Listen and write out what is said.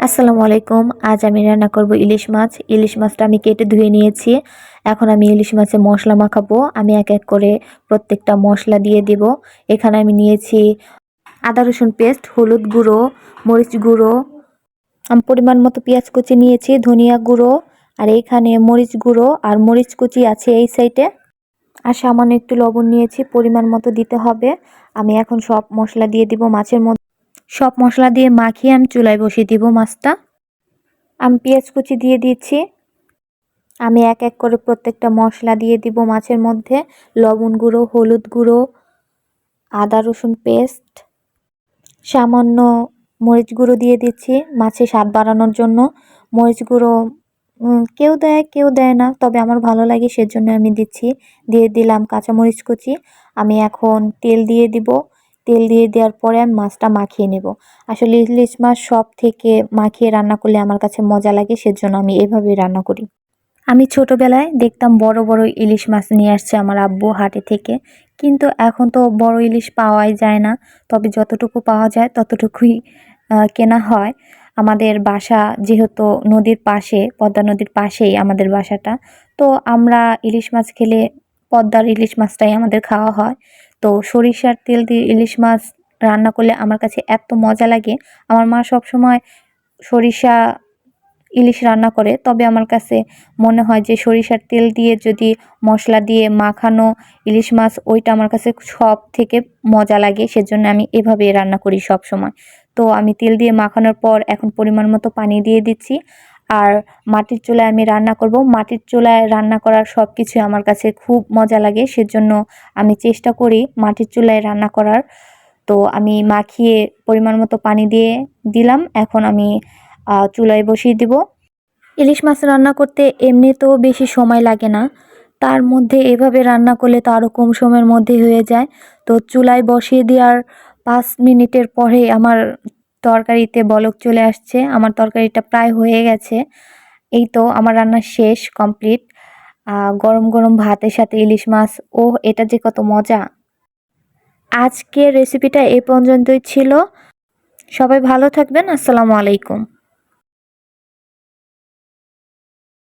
আসসালামু আলাইকুম। আজ আমি রান্না করব ইলিশ মাছ। ইলিশ মাছটা আমি কেটে ধুয়ে নিয়েছি। এখন আমি ইলিশ মাছে মশলা মাখাবো। আমি এক এক করে প্রত্যেকটা মশলা দিয়ে দিব। এখানে আমি নিয়েছি আদা রসুন পেস্ট, হলুদ গুঁড়ো, মরিচ গুঁড়ো, পরিমাণ মতো পেঁয়াজ কুচি নিয়েছি, ধনিয়া গুঁড়ো, আর এখানে মরিচ গুঁড়ো আর মরিচ কুচি আছে এই সাইডে। আর সামান্য একটু লবণ নিয়েছি, পরিমাণ মতো দিতে হবে। আমি এখন সব মশলা দিয়ে দিব মাছের মধ্যে। সব মশলা দিয়ে মাখিয়ে আমি চুলায় বসিয়ে দিব মাছটা। আমি পেঁয়াজ কুচি দিয়ে দিচ্ছি। আমি এক এক করে প্রত্যেকটা মশলা দিয়ে দিব মাছের মধ্যে। লবণ গুঁড়ো, হলুদ গুঁড়ো, আদা রসুন পেস্ট, সামান্য মরিচ গুঁড়ো দিয়ে দিচ্ছি মাছে স্বাদ বাড়ানোর জন্য। মরিচ গুঁড়ো কেউ দেয় কেউ দেয় না, তবে আমার ভালো লাগে সেজন্য আমি দিচ্ছি। দিয়ে দিলাম কাঁচা মরিচ কুচি। আমি এখন তেল দিয়ে দিব। তেল দিয়ে দেওয়ার পরে আমি মাছটা মাখিয়ে নেব। আসলে ইলিশ মাছ সব থেকে মাখিয়ে রান্না করলে আমার কাছে মজা লাগে, সেজন্য আমি এভাবেই রান্না করি। আমি ছোটবেলায় দেখতাম বড় বড় ইলিশ মাছ নিয়ে আসছে আমার আব্বু হাটে থেকে, কিন্তু এখন তো বড় ইলিশ পাওয়াই যায় না। তবে যতটুকু পাওয়া যায় ততটুকুই কেনা হয়। আমাদের বাসা যেহেতু নদীর পাশে, পদ্মা নদীর পাশেই আমাদের বাসাটা, তো আমরা ইলিশ মাছ খেলে পদ্মার ইলিশ মাছটাই আমাদের খাওয়া হয়। তো সরিষার তেল দিয়ে ইলিশ মাছ রান্না করলে আমার কাছে এত মজা লাগে। আমার মা সবসময় সরিষা ইলিশ রান্না করে, তবে আমার কাছে মনে হয় যে সরিষার তেল দিয়ে যদি মশলা দিয়ে মাখানো ইলিশ মাছ, ওইটা আমার কাছে সব থেকে মজা লাগে। সেজন্য আমি এভাবে রান্না করি সব সময়। তো আমি তেল দিয়ে মাখানোর পর এখন পরিমাণ মতো পানি দিয়ে দিচ্ছি। আর মাটির চুলায় আমি রান্না করব। মাটির চুলায় রান্না করার সব কিছু আমার কাছে খুব মজা লাগে, সেজন্য আমি চেষ্টা করি মাটির চুলায় রান্না করার। তো আমি মাখিয়ে পরিমাণ মতো পানি দিয়ে দিলাম। এখন আমি চুলায় বসিয়ে দিব। ইলিশ মাছ রান্না করতে এমনিতেও বেশি সময় লাগে না, তার মধ্যে এভাবে রান্না করলে তো আরও কম সময়ের মধ্যেই হয়ে যায়। তো চুলায় বসিয়ে দেওয়ার 5 মিনিটের পরেই আমার তরকারিতে বলক চলে আসছে। আমার তরকারিটা প্রায় হয়ে গেছে। এই তো আমার রান্না শেষ, কমপ্লিট। গরম গরম ভাতের সাথে ইলিশ মাছ, ও এটা যে কত মজা! আজকের রেসিপিটা এ পর্যন্তই ছিল। সবাই ভালো থাকবেন। আসসালামু আলাইকুম।